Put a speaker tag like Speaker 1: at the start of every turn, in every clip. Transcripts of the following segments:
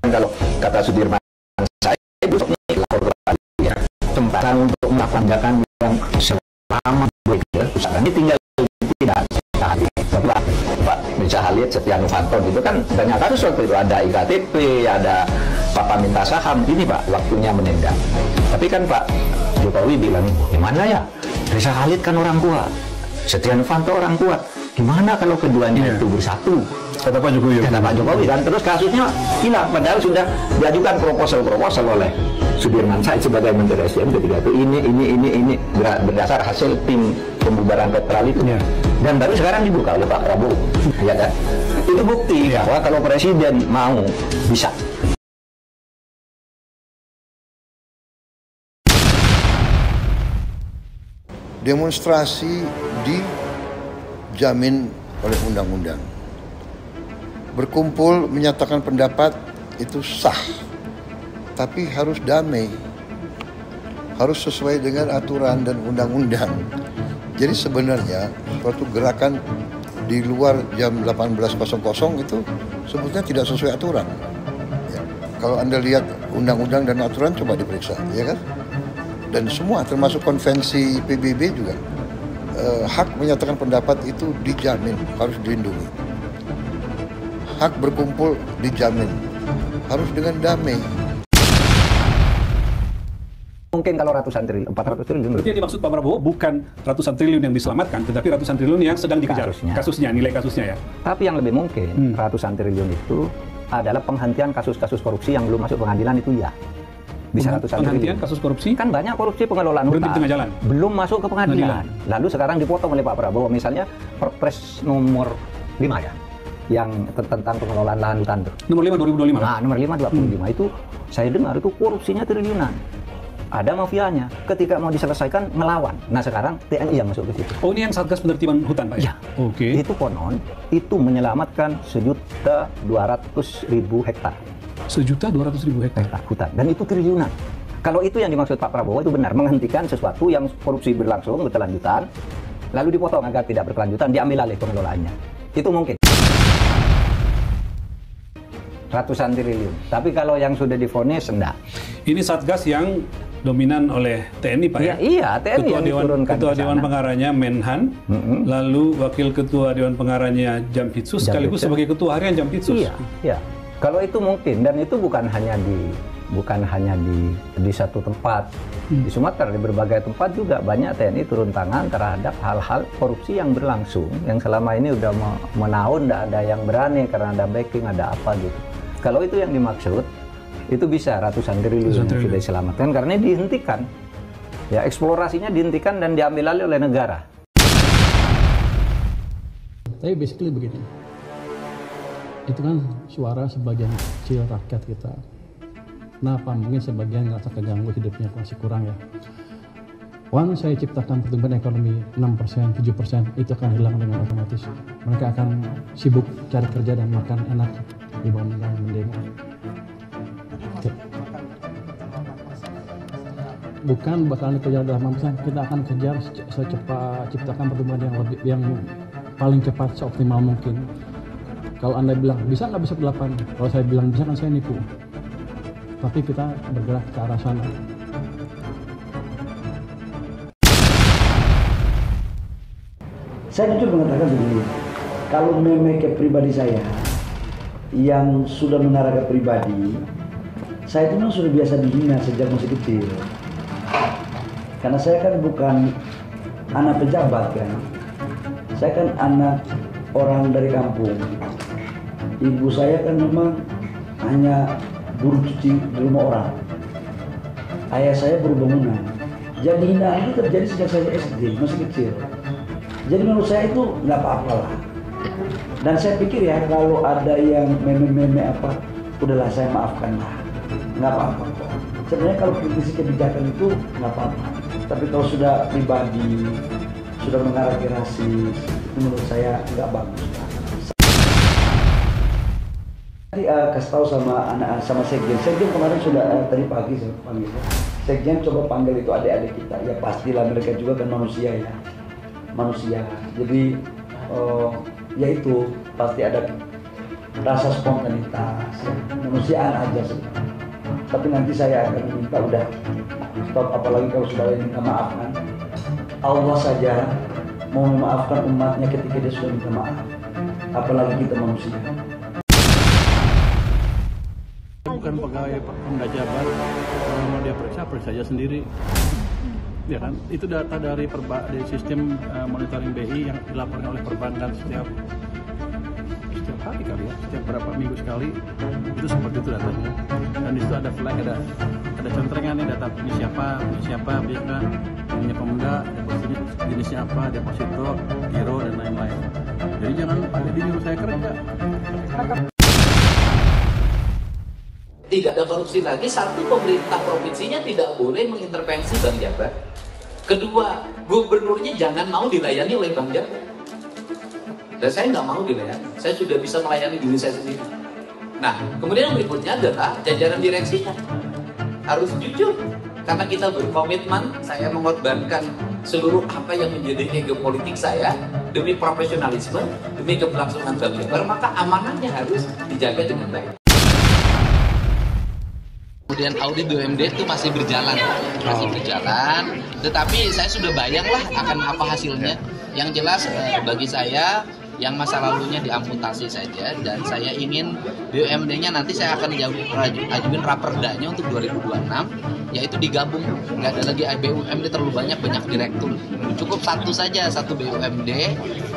Speaker 1: kalau kata Sudirman saya itu lapor ya kesempatan untuk melakukan yang selama usaha ini tinggal tidak Pak Mirza Khalid, Setia Novanto itu kan banyak kasus waktu itu, ada IKTP, ada Papa minta saham, ini Pak waktunya menendang. Tapi kan Pak Jokowi bilang, gimana ya, Mirza Khalid kan orang kuat, Setia Novanto orang kuat, gimana kalau keduanya itu bersatu? Kata Pak Jokowi. Kata Pak Jokowi kan, terus kasusnya hilang, padahal sudah diajukan proposal oleh Sudirman Said sebagai Menteri SDM ketika itu ini berdasar hasil tim pembubaran netral itu. Dan baru sekarang dibuka oleh Pak Prabowo, ya kan? Itu bukti bahwa kalau presiden mau bisa.
Speaker 2: Demonstrasi dijamin oleh undang-undang. Berkumpul menyatakan pendapat itu sah, tapi harus damai, harus sesuai dengan aturan dan undang-undang. Jadi sebenarnya suatu gerakan di luar jam 18.00 itu sebetulnya tidak sesuai aturan. Ya. Kalau Anda lihat undang-undang dan aturan coba diperiksa, ya kan? Dan semua termasuk konvensi PBB juga hak menyatakan pendapat itu dijamin, harus dilindungi. Hak berkumpul dijamin, harus dengan damai.
Speaker 1: Mungkin kalau ratusan triliun, 400 triliun.
Speaker 3: Berarti yang dimaksud Pak Prabowo bukan ratusan triliun yang diselamatkan, tetapi ratusan triliun yang sedang dikejar. Kasusnya, nilai kasusnya ya.
Speaker 1: Tapi yang lebih mungkin, ratusan triliun itu adalah penghentian kasus-kasus korupsi yang belum masuk pengadilan itu ya. Bisa ratusan
Speaker 3: penghentian
Speaker 1: triliun.
Speaker 3: Kasus korupsi?
Speaker 1: Kan banyak korupsi pengelolaan
Speaker 3: berhenti
Speaker 1: hutan.
Speaker 3: di tengah jalan.
Speaker 1: Belum masuk ke pengadilan. Lalu sekarang dipotong oleh Pak Prabowo. Misalnya Perpres nomor 5 ya. Yang tentang pengelolaan lahan hutan tuh.
Speaker 3: Nomor 5 2025.
Speaker 1: Nah, nomor 5 2025 itu saya dengar itu korupsinya triliunan. Ada mafianya. Ketika mau diselesaikan ngelawan. Nah, sekarang TNI yang masuk ke situ.
Speaker 3: Oh, ini yang Satgas Penertiban Hutan, Pak ya?
Speaker 1: Oke. Itu konon itu menyelamatkan 1.200.000 hektar.
Speaker 3: 1.200.000 hektar
Speaker 1: hutan, dan itu triliunan. Kalau itu yang dimaksud Pak Prabowo itu benar, menghentikan sesuatu yang korupsi berlangsung berkelanjutan, lalu dipotong agar tidak berkelanjutan, diambil alih pengelolaannya. Itu mungkin. Ratusan triliun. Tapi kalau yang sudah divonis, enggak.
Speaker 3: Ini Satgas yang dominan oleh TNI, Pak ya?
Speaker 1: Iya, TNI yang diturunkan.
Speaker 3: Ketua Dewan Pengarahnya Menhan, lalu Wakil Ketua Dewan Pengarahnya Jampitsus, sekaligus sebagai Ketua Harian Jampitsus.
Speaker 1: Iya, iya. Kalau itu mungkin, dan itu bukan hanya di satu tempat. Di Sumatera, di berbagai tempat juga banyak TNI turun tangan terhadap hal-hal korupsi yang berlangsung, yang selama ini udah menaun, tidak ada yang berani karena ada backing, ada apa gitu. Kalau itu yang dimaksud, itu bisa ratusan triliun yang sudah diselamatkan karena dihentikan. Ya, eksplorasinya dihentikan dan diambil alih oleh negara.
Speaker 4: Tapi basically begini. Itu kan suara sebagian kecil rakyat kita. Kenapa? Mungkin sebagian ngerasa keganggu hidupnya masih kurang ya. Once saya ciptakan pertumbuhan ekonomi 6%, 7%, itu akan hilang dengan otomatis. Mereka akan sibuk cari kerja dan makan enak dibandingkan mendemo. Bukan bakalan dikejar dalam 6%, kita akan kejar secepat ciptakan pertumbuhan yang paling cepat seoptimal mungkin. Kalau Anda bilang bisa nggak bisa 8, kalau saya bilang bisa kan saya nipu. Tapi kita bergerak ke arah sana.
Speaker 5: Saya jujur mengatakan begini, kalau meme ke pribadi saya yang sudah mengarah ke pribadi, saya itu memang sudah biasa dihina sejak masih kecil. Karena saya kan bukan anak pejabat kan, saya kan anak orang dari kampung. Ibu saya kan memang hanya buruh cuci di rumah orang. Ayah saya buruh bangunan. Jadi hinaan itu terjadi sejak saya SD, masih kecil. Jadi menurut saya itu nggak apa-apa lah. Dan saya pikir ya kalau ada yang meme-meme apa, udahlah saya maafkan lah. Nggak apa-apa kok. Sebenarnya kalau kritisi kebijakan itu nggak apa-apa. Tapi kalau sudah pribadi, sudah mengarah ke rasis, itu menurut saya nggak bagus lah. Tadi kasih tahu sama anak sama Sekjen kemarin sudah tadi pagi saya panggil. Sekjen coba panggil itu adik-adik kita. Ya pastilah mereka juga kan manusia ya. Manusia. Jadi ya itu pasti ada rasa spontanitas, kemanusiaan aja sebenarnya. Tapi nanti saya akan minta udah stop, apalagi kalau sudah minta maaf kan. Allah saja mau memaafkan umatnya ketika dia sudah minta maaf, apalagi kita manusia.
Speaker 4: Bukan pegawai Pemda Jabar, kalau mau dia periksa aja sendiri. Ya kan, itu data dari sistem monitoring BI yang dilaporkan oleh perbankan setiap hari kali ya, setiap berapa minggu sekali, itu seperti itu datanya. Dan di situ ada flag, ada centrengannya data ini siapa, punya Pemda, depositnya jenisnya apa, deposito, giro dan lain-lain. Jadi jangan pakai nyuruh saya kerja.
Speaker 6: Tidak ada korupsi lagi. Satu, pemerintah provinsinya tidak boleh mengintervensi Bank Jabar. Kedua, gubernurnya jangan mau dilayani oleh Bank Jabar. Dan saya nggak mau dilayani. Saya sudah bisa melayani diri saya sendiri. Nah, kemudian yang berikutnya adalah jajaran direksinya harus jujur. Karena kita berkomitmen, saya mengorbankan seluruh apa yang menjadi ego politik saya demi profesionalisme, demi keberlangsungan Bank Jabar, maka amanahnya harus dijaga dengan baik. Kemudian audit BUMD itu masih berjalan, tetapi saya sudah bayang lah akan apa hasilnya. Yang jelas bagi saya, yang masa lalunya diamputasi saja, dan saya ingin BUMD-nya nanti saya akan ajuin raperdanya untuk 2026, yaitu digabung, nggak ada lagi BUMD terlalu banyak direktur, cukup satu BUMD,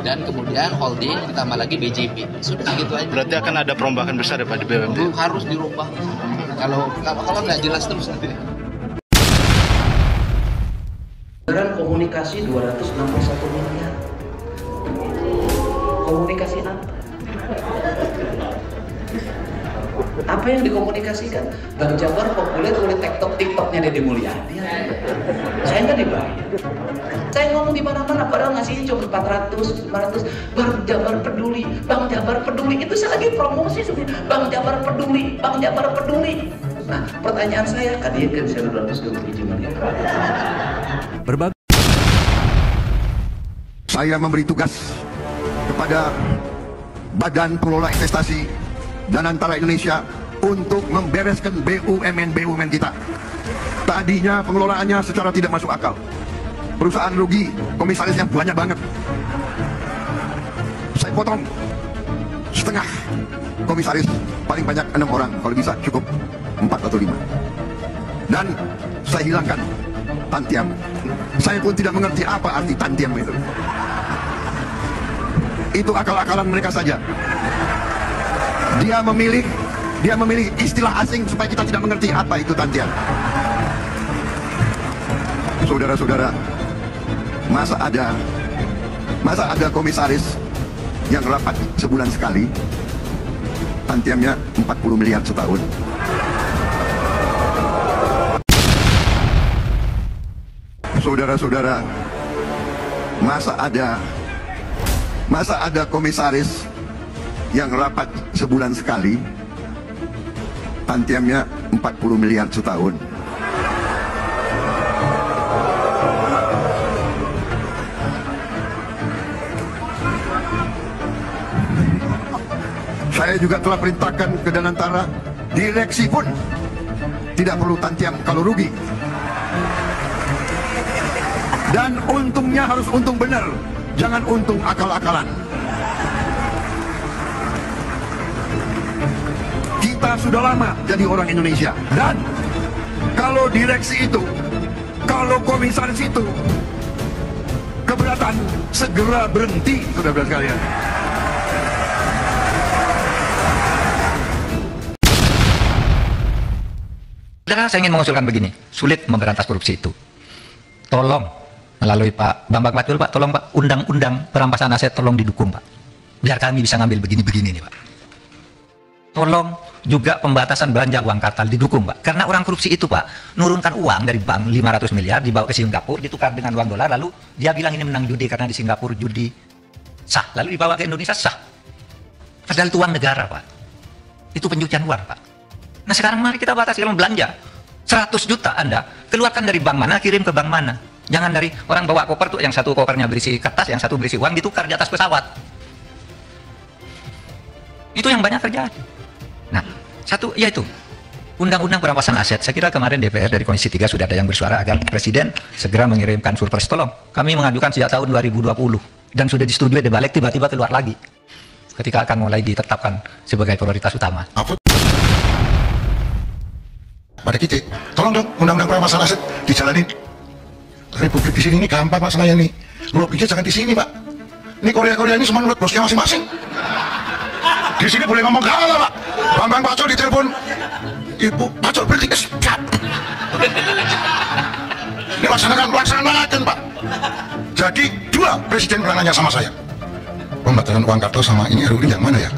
Speaker 6: dan kemudian holding ditambah lagi BJB, sudah gitu aja.
Speaker 7: Berarti akan ada perombakan besar ya Pak di BUMD?
Speaker 6: Harus dirubah, kalau nggak jelas terus nanti. Anggaran komunikasi 261 miliar. Komunikasi apa? Apa yang dikomunikasikan? Bank Jabar populer oleh TikToknya Deddy Mulyadi. Saya nggak dibayar. Saya ngomong di mana-mana, padahal ngasihnya cuma 400, 500. Bank Jabar peduli, Bank Jabar peduli. Itu saya lagi promosi sebenarnya. Bank Jabar peduli, Bank Jabar peduli. Nah, pertanyaan saya, kadikan saya 227 miliar.
Speaker 2: Saya memberi tugas kepada Badan Pengelola Investasi dan Antara Indonesia untuk membereskan BUMN kita. Tadinya pengelolaannya secara tidak masuk akal. Perusahaan rugi, komisarisnya banyak banget. Saya potong setengah komisaris, paling banyak 6 orang, kalau bisa cukup 4 atau 5. Dan saya hilangkan tantiam. Saya pun tidak mengerti apa arti tantiam itu. Itu akal-akalan mereka saja. Dia memilih istilah asing supaya kita tidak mengerti apa itu tantian. Saudara-saudara, masa ada komisaris yang rapat sebulan sekali, tantiamnya 40 miliar setahun. Saudara-saudara, masa ada komisaris yang rapat sebulan sekali, tantiamnya 40 miliar setahun. Saya juga telah perintahkan ke Danantara, direksi pun tidak perlu tantiam kalau rugi. Dan untungnya harus untung benar, jangan untung akal-akalan. Kita sudah lama jadi orang Indonesia, dan kalau direksi itu, kalau komisaris itu keberatan, segera berhenti, saudara sekalian.
Speaker 8: Saya ingin mengusulkan begini, sulit memberantas korupsi itu. Tolong melalui Pak Bambang Pacul, Pak, tolong Pak, undang-undang perampasan aset tolong didukung Pak. Biar kami bisa ngambil begini-begini nih Pak. Tolong juga pembatasan belanja uang kartal didukung Pak. Karena orang korupsi itu Pak, nurunkan uang dari bank 500 miliar dibawa ke Singapura, ditukar dengan uang dolar, lalu dia bilang ini menang judi karena di Singapura judi sah. Lalu dibawa ke Indonesia sah. Padahal itu uang negara Pak. Itu pencucian uang Pak. Nah sekarang mari kita batasi, kalau belanja 100 juta Anda keluarkan dari bank mana, kirim ke bank mana. Jangan dari orang bawa koper tuh, yang satu kopernya berisi kertas, yang satu berisi uang, ditukar di atas pesawat. Itu yang banyak terjadi. Nah, satu yaitu Undang-Undang Perampasan Aset. Saya kira kemarin DPR dari Komisi 3 sudah ada yang bersuara agar Presiden segera mengirimkan surprise. Tolong, kami mengajukan sejak tahun 2020 dan sudah disetujui di balik, tiba-tiba keluar lagi ketika akan mulai ditetapkan sebagai prioritas utama.
Speaker 9: Pada kita, tolong dong Undang-Undang Perampasan Aset dijalanin. Republik di sini ini gampang Pak Senayan nih. Lobbynya jangan di sini Pak. Ini Korea ini semua menurut bosnya masing-masing. Di sini boleh ngomong kalah Pak. Bambang Pacul ditelepon, Ibu Pacul berarti siap. Ini laksanakan Pak. Jadi dua presiden pernah nanya sama saya, pembatalan uang kartal sama ini RUU yang mana ya?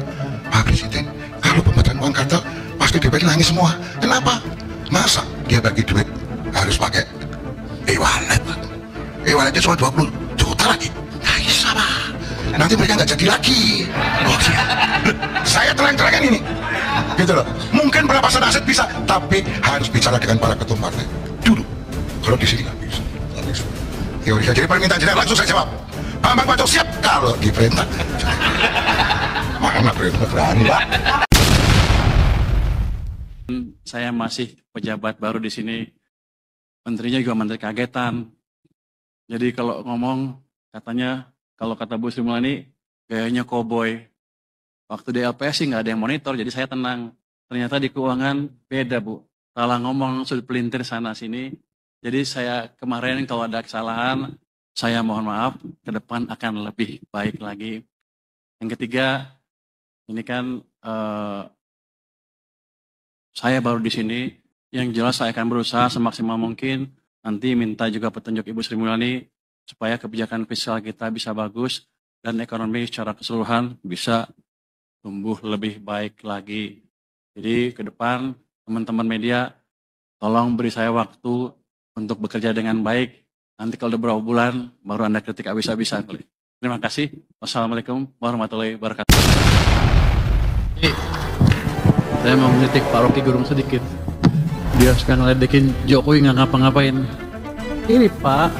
Speaker 9: Pak Presiden, kalau pembatalan uang kartal pasti DPR nangis semua. Kenapa? Masa dia bagi duit harus pakai e-wallet? E-walletnya cuma 20 juta lagi. Nggak bisa Pak. Nanti mereka nggak jadi lagi. Oh, iya. Saya terang-terangan ini. Gitu loh. Mungkin perampasan aset bisa, tapi harus bicara dengan para ketum partai dulu. Kalau di sini nggak bisa. Teori saya jadi permintaan jenderal langsung saya jawab. Bambang Pacul siap kalau diperintah. Mana perintah berani Pak?
Speaker 10: Saya masih pejabat baru di sini. Menterinya juga menteri kagetan. Jadi kalau ngomong katanya, kalau kata Bu Sri Mulyani gayanya koboi. Waktu di LPS sih nggak ada yang monitor, jadi saya tenang. Ternyata di keuangan beda Bu. Salah ngomong sudut pelintir sana sini. Jadi saya kemarin kalau ada kesalahan, saya mohon maaf. Ke depan akan lebih baik lagi. Yang ketiga, ini kan saya baru di sini. Yang jelas saya akan berusaha semaksimal mungkin. Nanti minta juga petunjuk Ibu Sri Mulyani supaya kebijakan fiskal kita bisa bagus dan ekonomi secara keseluruhan bisa tumbuh lebih baik lagi. Jadi ke depan teman-teman media tolong beri saya waktu untuk bekerja dengan baik. Nanti kalau udah beberapa bulan baru Anda kritik habis-habisan. Terima kasih. Wassalamualaikum warahmatullahi wabarakatuh.
Speaker 4: Saya mau mengkritik Pak Rocky Gerung sedikit. Dia suka ngeledekin Jokowi nggak ngapa-ngapain. Ini Pak.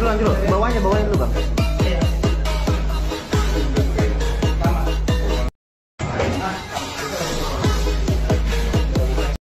Speaker 11: Lanjut dulu, bawahnya dulu Bang.